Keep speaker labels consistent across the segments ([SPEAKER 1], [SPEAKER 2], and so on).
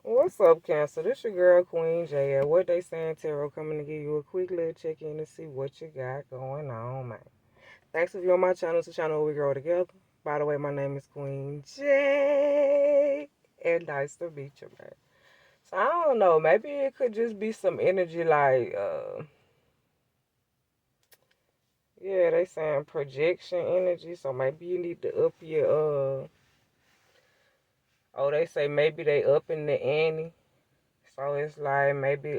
[SPEAKER 1] What's up, Cancer? This your girl, Queen J. What they saying, Tarot, coming to give you a quick little check-in to see what you got going on, man. Thanks if you're on my channel. It's a channel where we grow together. By the way, my name is Queen J. And nice to meet you, man. So, I don't know. Maybe it could just be some energy like, yeah, they saying projection energy. So, maybe you need to up your, oh, they say maybe they up in the ante. So, it's like maybe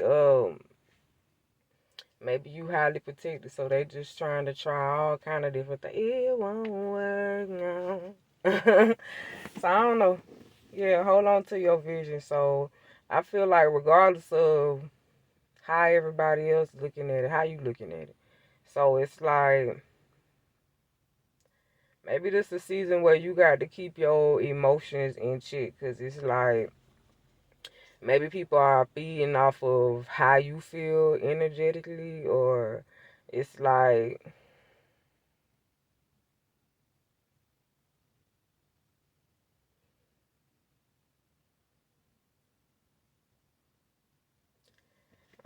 [SPEAKER 1] you highly protected, so they just trying to try all kind of different things. It won't work now. So I don't know. Yeah, hold on to your vision. So I feel like regardless of how everybody else looking at it, how you looking at it. So it's like maybe this is a season where you got to keep your emotions in check, because it's like maybe people are feeding off of how you feel energetically, or it's like,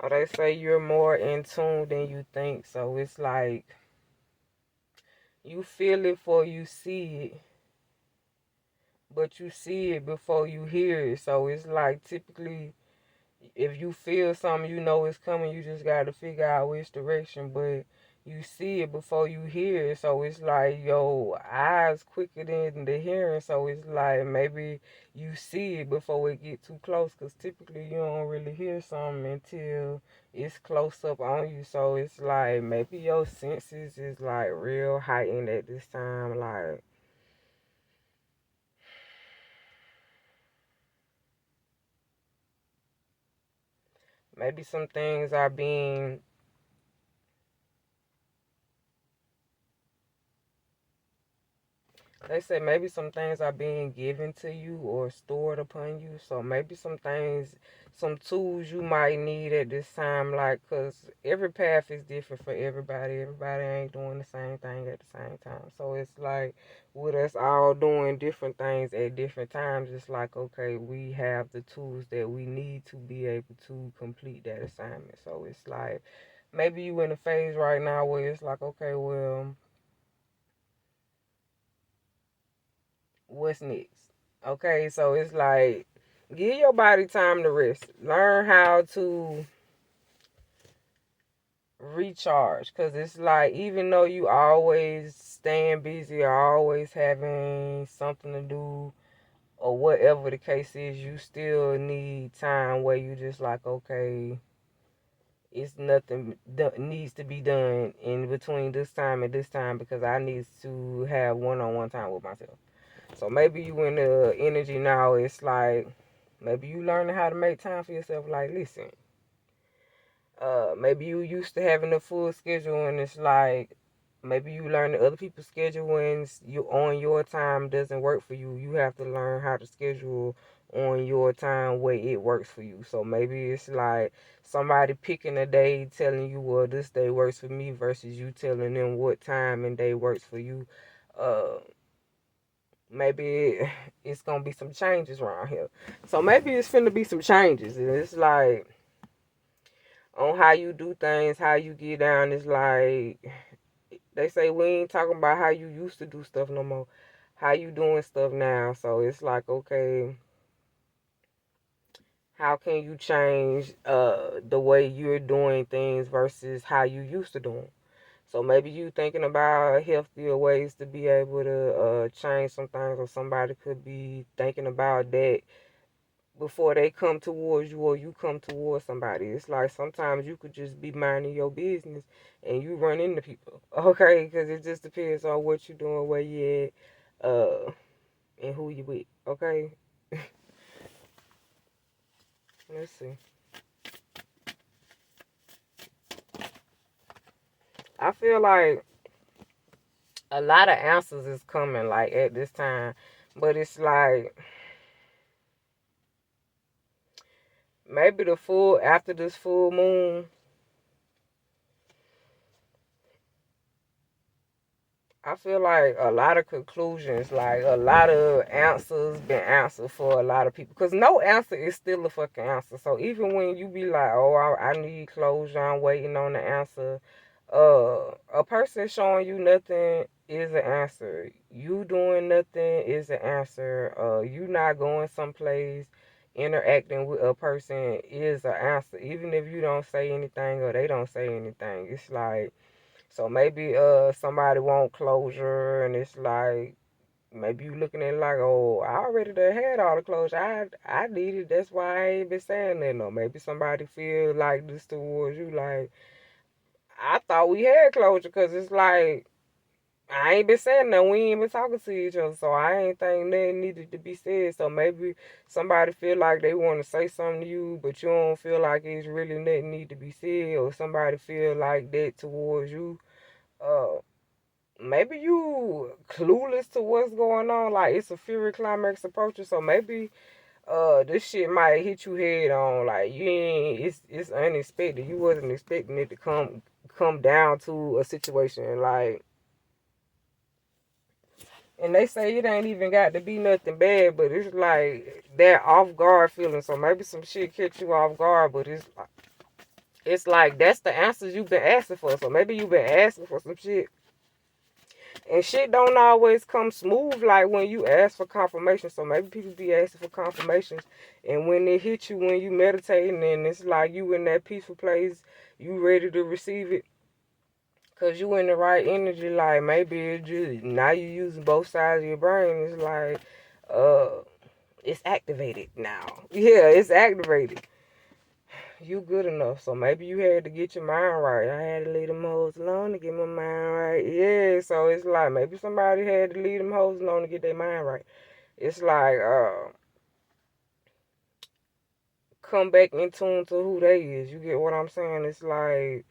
[SPEAKER 1] or they say you're more in tune than you think. So it's like you feel it before you see it, but you see it before you hear it. So it's like typically if you feel something, you know it's coming. You just got to figure out which direction, but you see it before you hear it. So it's like your eyes quicker than the hearing. So it's like maybe you see it before it get too close, because typically you don't really hear something until it's close up on you. So it's like maybe your senses is like real heightened at this time. Like maybe some things are being, they say maybe some things are being given to you or stored upon you. So maybe some things, some tools you might need at this time, like, because every path is different for everybody. Everybody ain't doing the same thing at the same time. So it's like with us all doing different things at different times, it's like, okay, we have the tools that we need to be able to complete that assignment. So it's like maybe you in a phase right now where it's like, okay, well, what's next? Okay, so it's like give your body time to rest. Learn how to recharge, because it's like even though you always staying busy or always having something to do or whatever the case is, you still need time where you just like, okay, it's nothing needs to be done in between this time and this time, because I need to have one-on-one time with myself. So maybe you in the energy now, it's like maybe you learning how to make time for yourself. Like, listen, maybe you used to having a full schedule, and it's like maybe you learn the other people's schedule when you on your time doesn't work for you. You have to learn how to schedule on your time where it works for you. So maybe it's like somebody picking a day, telling you, well, this day works for me, versus you telling them what time and day works for you. Uh, maybe it's gonna be some changes around here. So maybe it's finna be some changes. And it's like on how you do things, how you get down. It's like they say we ain't talking about how you used to do stuff no more. How you doing stuff now. So it's like, okay, how can you change the way you're doing things versus how you used to do them? So maybe you thinking about healthier ways to be able to change some things, or somebody could be thinking about that before they come towards you or you come towards somebody. It's like sometimes you could just be minding your business and you run into people, okay? Because it just depends on what you're doing, where you at, and who you with, okay? Let's see. I feel like a lot of answers is coming like at this time, but it's like maybe the full after this full moon, I feel like a lot of conclusions, like a lot of answers been answered for a lot of people. Because no answer is still a fucking answer. So even when you be like, oh, I need closure, I'm waiting on the answer. A person showing you nothing is an answer. You doing nothing is an answer. You not going someplace, interacting with a person is an answer. Even if you don't say anything or they don't say anything. It's like, so maybe somebody want closure and it's like maybe you looking at it like, oh, I already done had all the closure. I need it. That's why I ain't been saying that. No, maybe somebody feel like this towards you. Like, I thought we had closure because it's like I ain't been saying nothing. We ain't been talking to each other, so I ain't think nothing needed to be said. So maybe somebody feel like they want to say something to you, but you don't feel like it's really nothing need to be said, or somebody feel like that towards you. Uh, Maybe you clueless to what's going on. Like it's a Fury climax approaching, so maybe this shit might hit you head on. Like you ain't, it's unexpected. You wasn't expecting it to come down to a situation like. And they say it ain't even got to be nothing bad, but it's like that off guard feeling. So maybe some shit catch you off guard, but it's like that's the answers you've been asking for. So maybe you've been asking for some shit. And shit don't always come smooth like when you ask for confirmation. So maybe people be asking for confirmations. And when it hit you when you meditating and it's like you in that peaceful place, you ready to receive it. Cause you in the right energy, like maybe it just now you using both sides of your brain. It's like, uh, it's activated now. Yeah, it's activated. You good enough. So maybe you had to get your mind right. I had to leave them hoes alone to get my mind right. Yeah, so it's like maybe somebody had to leave them hoes alone to get their mind right. It's like come back in tune to who they is. You get what I'm saying? It's like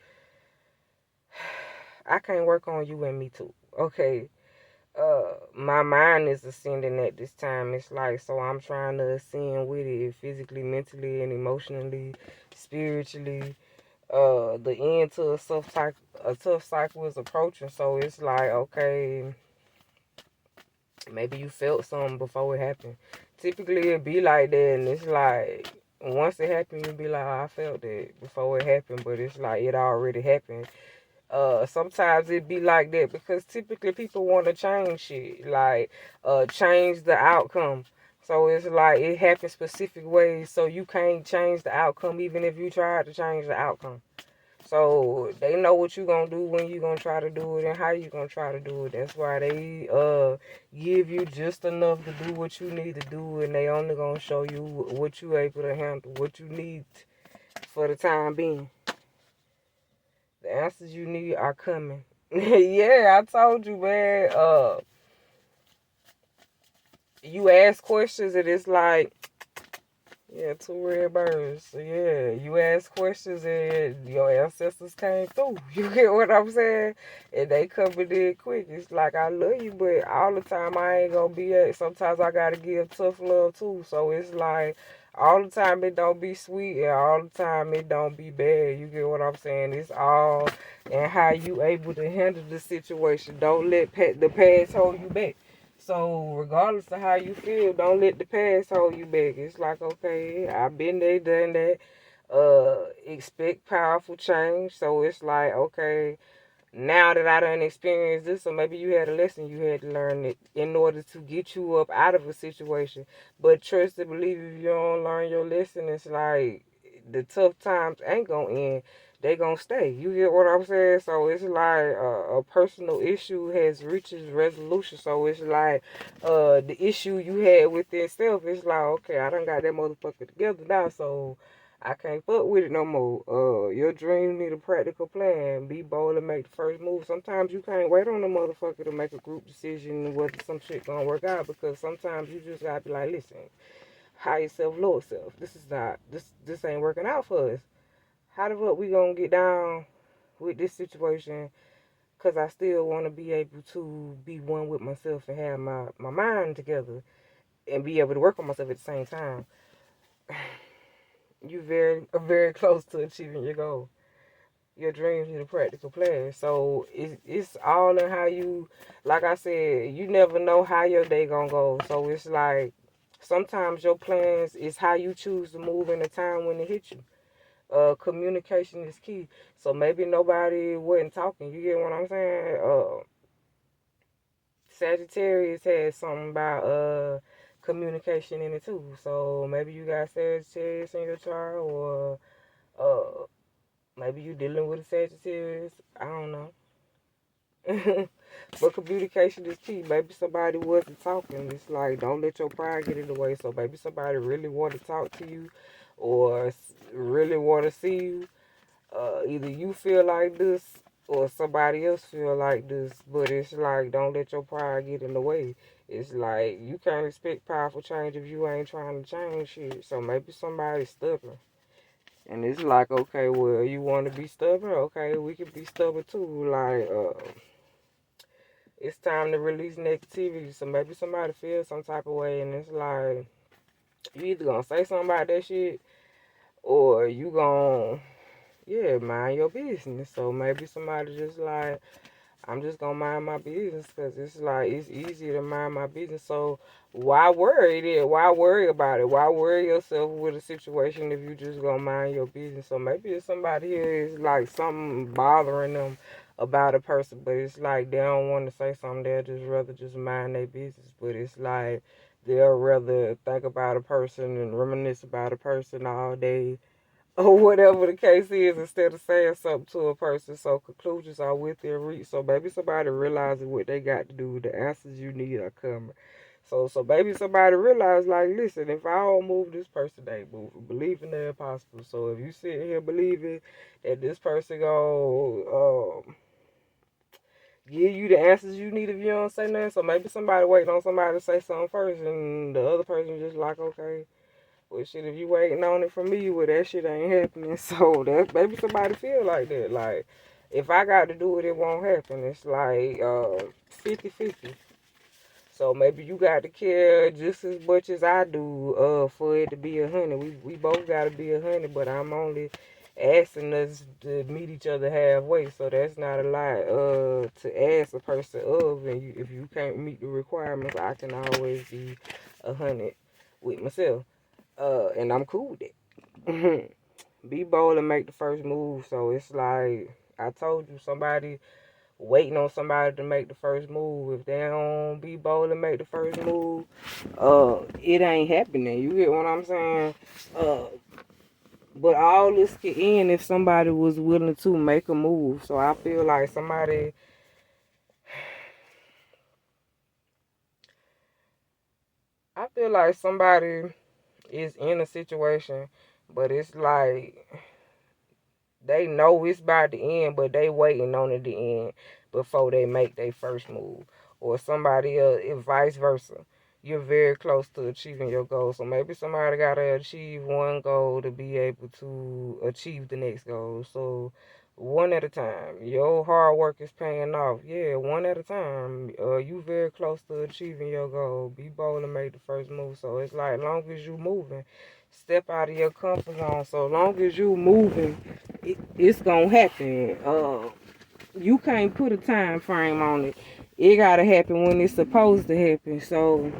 [SPEAKER 1] I can't work on you and me too. Okay. My mind is ascending at this time. It's like so I'm trying to ascend with it physically, mentally and emotionally, spiritually. The end to a tough cycle is approaching. So it's like, okay, maybe you felt something before it happened. Typically it be like that, and it's like once it happened, you be like, oh, I felt it before it happened, but it's like it already happened. Sometimes it be like that because typically people want to change shit, like change the outcome. So it's like it happens specific ways, so you can't change the outcome even if you try to change the outcome. So they know what you gonna do when you gonna try to do it and how you gonna try to do it. That's why they give you just enough to do what you need to do, and they only gonna show you what you able to handle, what you need for the time being. The answers you need are coming. Yeah, I told you, man. You ask questions and it's like, yeah, two red birds. So yeah, you ask questions and your ancestors came through. You get what I'm saying? And they coming in quick. It's like I love you, but all the time I ain't gonna be at. Sometimes I gotta give tough love too. So it's like all the time it don't be sweet and all the time it don't be bad. You get what I'm saying? It's all and how you able to handle the situation. Don't let the past hold you back. So regardless of how you feel, don't let the past hold you back. It's like, okay, I've been there, done that. Expect powerful change. So it's like, okay, now that I done experienced this, or maybe you had a lesson you had to learn it in order to get you up out of a situation. But trust and believe if you don't learn your lesson, it's like the tough times ain't gonna end. They gonna stay. You get what I'm saying? So it's like a personal issue has reached its resolution. So it's like the issue you had with itself. It's like, okay, I done got that motherfucker together now. So I can't fuck with it no more. Your dream need a practical plan. Be bold and make the first move. Sometimes you can't wait on the motherfucker to make a group decision whether some shit gonna work out because sometimes you just gotta be like, listen, higher self, lower self. This is not this ain't working out for us. How the fuck we gonna get down with this situation? Cause I still want to be able to be one with myself and have my mind together and be able to work on myself at the same time. You very close to achieving your goal. your dreams into practical plans. So it's all in how you, like I said, you never know how your day gonna go. So it's like sometimes your plans is how you choose to move in the time when it hits you. Communication is key. So maybe nobody wasn't talking. You get what I'm saying? Sagittarius has something about communication in it too. So maybe you got Sagittarius in your chart, or uh maybe you dealing with a Sagittarius. I don't know. But communication is key. Maybe somebody wasn't talking. It's like, don't let your pride get in the way. So maybe somebody really want to talk to you, or really want to see you. Either you feel like this or somebody else feel like this. But it's like, don't let your pride get in the way. It's like, you can't expect powerful change if you ain't trying to change shit. So maybe somebody's stubborn. And it's like, okay, well, you want to be stubborn? Okay, we can be stubborn too. Like, it's time to release negativity. So maybe somebody feels some type of way, and it's like, you either gonna say something about that shit, or you gonna, yeah, mind your business. So maybe somebody just like, I'm just gonna mind my business, because it's like, it's easy to mind my business. So why worry then? Why worry about it? Why worry yourself with a situation if you just gonna mind your business? So maybe if somebody here is like something bothering them about a person, but it's like they don't want to say something, they'll just rather just mind their business. But it's like they'll rather think about a person and reminisce about a person all day, or whatever the case is, instead of saying something to a person. So conclusions are within reach. So maybe somebody realizes what they got to do. The answers you need are coming. So maybe somebody realized, like, listen, if I don't move, this person ain't moving. Believe in the impossible. So if you sit here believing that this person gonna give you the answers you need if you don't say nothing, so maybe somebody waiting on somebody to say something first, and the other person just like, okay, well, shit, if you waiting on it from me, well, that shit ain't happening. So that maybe somebody feel like that. Like, if I got to do it, it won't happen. It's like 50-50. So maybe you got to care just as much as I do for it to be 100. We both got to be 100, but I'm only asking us to meet each other halfway. So that's not a lot to ask a person of. And if you can't meet the requirements, I can always be 100 with myself. And I'm cool with it. Be bold and make the first move. So it's like I told you, somebody waiting on somebody to make the first move. If they don't be bold and make the first move, it ain't happening. You get what I'm saying? Uh, but all this could end if somebody was willing to make a move. So I feel like somebody is in a situation, but it's like they know it's about to end, but they waiting on it to end before they make their first move. Or somebody else, if vice versa. You're very close to achieving your goal. So maybe somebody gotta achieve one goal to be able to achieve the next goal. So one at a time. Your hard work is paying off. Yeah, one at a time. You very close to achieving your goal. Be bold and make the first move. So it's like, long as you moving, step out of your comfort zone. So long as you moving, it's gonna happen. You can't put a time frame on it. It gotta happen when it's supposed to happen. So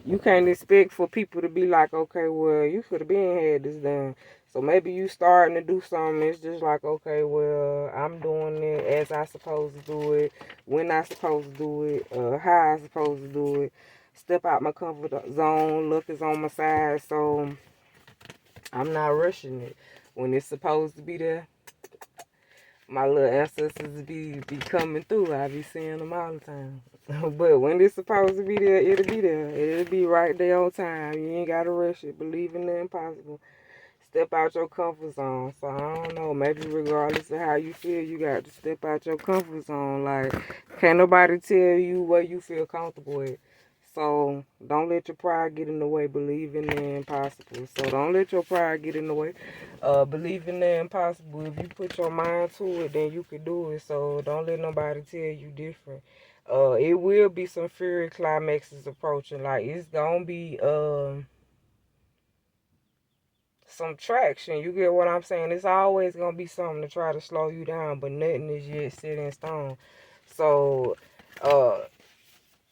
[SPEAKER 1] you can't expect for people to be like, okay, well, you could have been had this done. So maybe you starting to do something. It's just like, okay, well, I'm doing it as I supposed to do it, when I supposed to do it, how I supposed to do it. Step out my comfort zone. Luck is on my side, so I'm not rushing it. When it's supposed to be there, my little ancestors be coming through. I be seeing them all the time. But when it's supposed to be there, it'll be there. It'll be right there on time. You ain't gotta rush it. Believe in the impossible. Step out your comfort zone. So I don't know. Maybe regardless of how you feel, you got to step out your comfort zone. Like, can't nobody tell you what you feel comfortable with. So don't let your pride get in the way. Believe in the impossible. So don't let your pride get in the way. Believe in the impossible. If you put your mind to it, then you can do it. So don't let nobody tell you different. It will be some fury climaxes approaching. Like, it's gonna be some traction. You get what I'm saying? It's always gonna be something to try to slow you down, but nothing is yet set in stone. So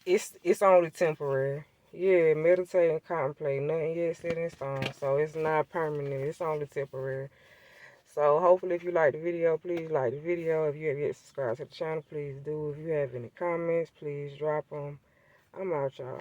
[SPEAKER 1] it's only temporary. Yeah, meditate and contemplate. Nothing yet set in stone. So it's not permanent. It's only temporary. So hopefully if you like the video, please like the video. If you have yet subscribed to the channel, please do. If you have any comments, please drop them. I'm out, y'all.